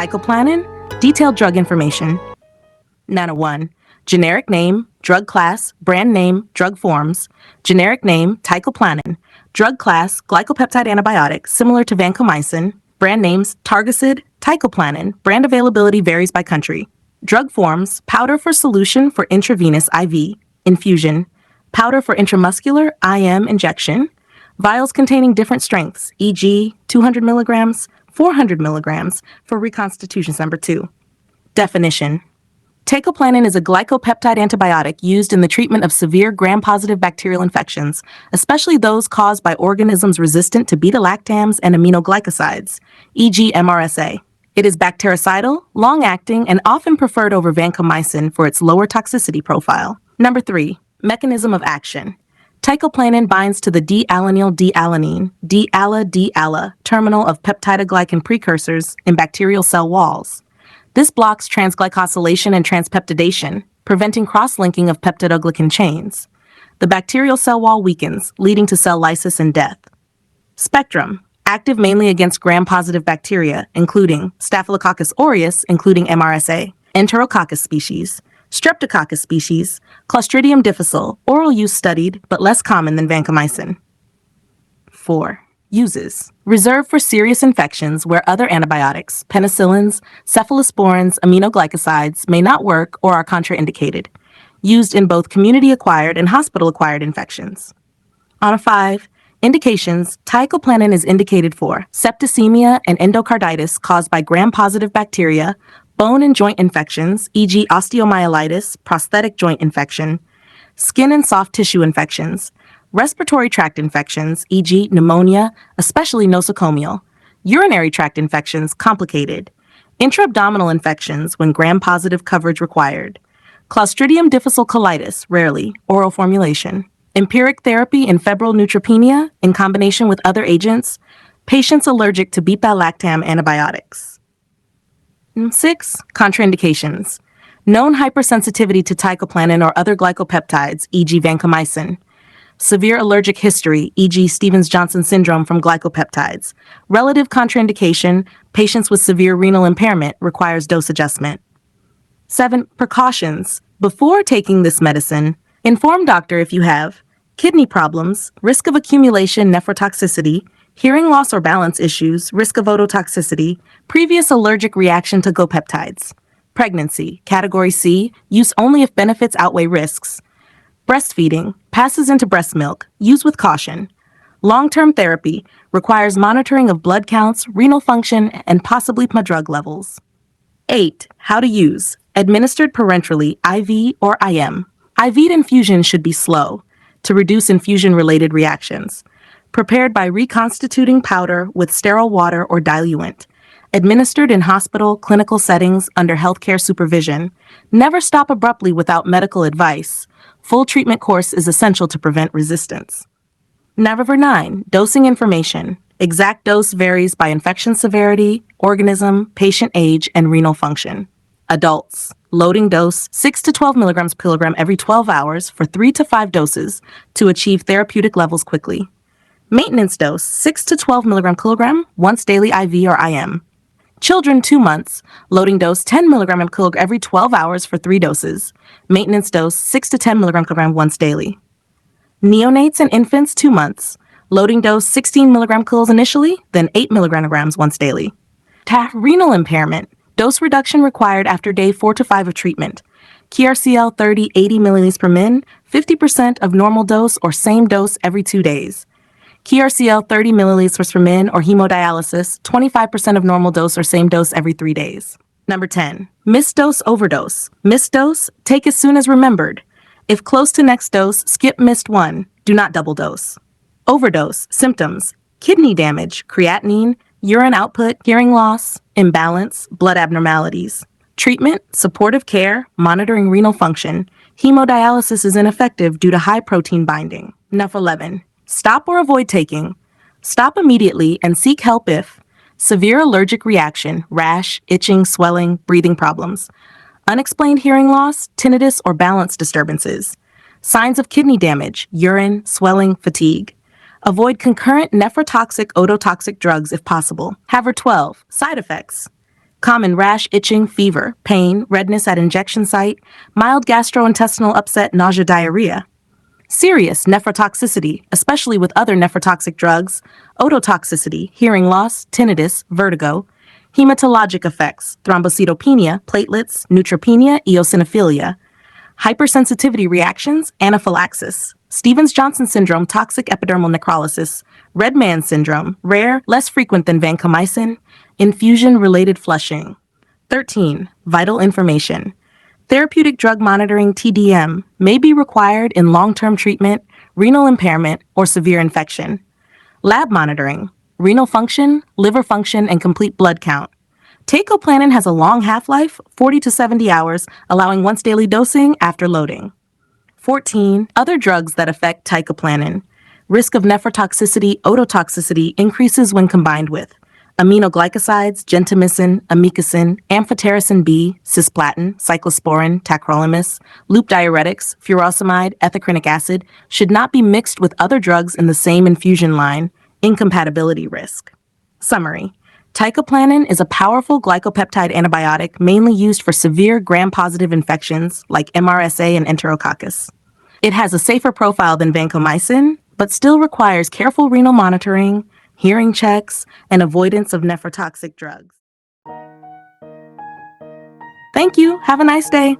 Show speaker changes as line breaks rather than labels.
Teicoplanin, detailed drug information. Nano 1, generic name, drug class, brand name, drug forms. Generic name, Teicoplanin. Drug class, glycopeptide antibiotic, similar to vancomycin. Brand names, Targacid, Teicoplanin. Brand availability varies by country. Drug forms, powder for solution for intravenous IV, infusion. Powder for intramuscular, IM injection. Vials containing different strengths, e.g. 200 milligrams, 400 milligrams for reconstitution. Number 2. Definition. Teicoplanin is a glycopeptide antibiotic used in the treatment of severe gram-positive bacterial infections, especially those caused by organisms resistant to beta-lactams and aminoglycosides, e.g. MRSA. It is bactericidal, long-acting, and often preferred over vancomycin for its lower toxicity profile. Number 3. Mechanism of action. Teicoplanin binds to the D-alanyl D-alanine, D-ala terminal of peptidoglycan precursors in bacterial cell walls. This blocks transglycosylation and transpeptidation, preventing cross-linking of peptidoglycan chains. The bacterial cell wall weakens, leading to cell lysis and death. Spectrum. Active mainly against gram-positive bacteria, including Staphylococcus aureus, including MRSA, enterococcus species, Streptococcus species, Clostridium difficile, oral use studied, but less common than vancomycin. 4. Uses. Reserved for serious infections where other antibiotics, penicillins, cephalosporins, aminoglycosides may not work or are contraindicated. Used in both community-acquired and hospital-acquired infections. On a 5. Indications. Teicoplanin is indicated for septicemia and endocarditis caused by gram-positive bacteria, bone and joint infections, e.g. osteomyelitis, prosthetic joint infection, skin and soft tissue infections, respiratory tract infections, e.g. pneumonia, especially nosocomial, urinary tract infections, complicated, intra-abdominal infections when gram-positive coverage required, Clostridium difficile colitis, rarely, oral formulation, empiric therapy in febrile neutropenia in combination with other agents, patients allergic to beta-lactam antibiotics. 6. Contraindications. Known hypersensitivity to teicoplanin or other glycopeptides, e.g. vancomycin. Severe allergic history, e.g. Stevens-Johnson syndrome from glycopeptides. Relative contraindication, patients with severe renal impairment requires dose adjustment. 7. Precautions. Before taking this medicine, inform doctor if you have kidney problems, risk of accumulation nephrotoxicity, hearing loss or balance issues, risk of ototoxicity, previous allergic reaction to glycopeptides. Pregnancy, category C, use only if benefits outweigh risks. Breastfeeding, passes into breast milk, use with caution. Long-term therapy, requires monitoring of blood counts, renal function, and possibly drug levels. 8. How to use. Administered parenterally, IV or IM. IV infusion should be slow, to reduce infusion-related reactions. Prepared by reconstituting powder with sterile water or diluent. Administered in hospital, clinical settings under healthcare supervision. Never stop abruptly without medical advice. Full treatment course is essential to prevent resistance. Number 9. Dosing information. Exact dose varies by infection severity, organism, patient age, and renal function. Adults. Loading dose 6 to 12 milligrams per kilogram every 12 hours for 3 to 5 doses to achieve therapeutic levels quickly. Maintenance dose 6 to 12 milligram kilogram once daily IV or IM. Children 2 months, loading dose 10 milligram per kilogram every 12 hours for 3 doses. Maintenance dose 6 to 10 milligram kilogram once daily. Neonates and infants 2 months, loading dose 16 milligram kilos initially, then 8 milligrams once daily. Renal impairment, dose reduction required after day 4 to 5 of treatment. KRCL 30-80 milliliters per min, 50% of normal dose or same dose every 2 days. KRCL 30 milliliters per min or hemodialysis, 25% of normal dose or same dose every 3 days. Number 10. Missed dose, overdose. Missed dose, take as soon as remembered. If close to next dose, skip missed one. Do not double dose. Overdose, symptoms, kidney damage, creatinine, urine output, hearing loss, imbalance, blood abnormalities. Treatment, supportive care, monitoring renal function. Hemodialysis is ineffective due to high protein binding. Number 11. Stop or avoid taking. Stop immediately and seek help if severe allergic reaction, rash, itching, swelling, breathing problems, unexplained hearing loss, tinnitus, or balance disturbances, signs of kidney damage, urine, swelling, fatigue. Avoid concurrent nephrotoxic, ototoxic drugs if possible. Haver 12. Side effects. Common rash, itching, fever, pain, redness at injection site, mild gastrointestinal upset, nausea, diarrhea. Serious nephrotoxicity, especially with other nephrotoxic drugs, ototoxicity, hearing loss, tinnitus, vertigo, hematologic effects, thrombocytopenia, platelets, neutropenia, eosinophilia, hypersensitivity reactions, anaphylaxis, Stevens-Johnson syndrome, toxic epidermal necrolysis, red man syndrome, rare, less frequent than vancomycin, infusion-related flushing. 13. Vital information. Therapeutic drug monitoring (TDM) may be required in long-term treatment, renal impairment, or severe infection. Lab monitoring, renal function, liver function, and complete blood count. Teicoplanin has a long half-life, 40 to 70 hours, allowing once-daily dosing after loading. 14. Other drugs that affect teicoplanin. Risk of nephrotoxicity, ototoxicity increases when combined with aminoglycosides, gentamicin, amikacin, amphotericin B, cisplatin, cyclosporin, tacrolimus, loop diuretics, furosemide, ethacrynic acid should not be mixed with other drugs in the same infusion line. Incompatibility risk. Summary. Teicoplanin is a powerful glycopeptide antibiotic mainly used for severe gram-positive infections like MRSA and enterococcus. It has a safer profile than vancomycin, but still requires careful renal monitoring, hearing checks, and avoidance of nephrotoxic drugs. Thank you. Have a nice day.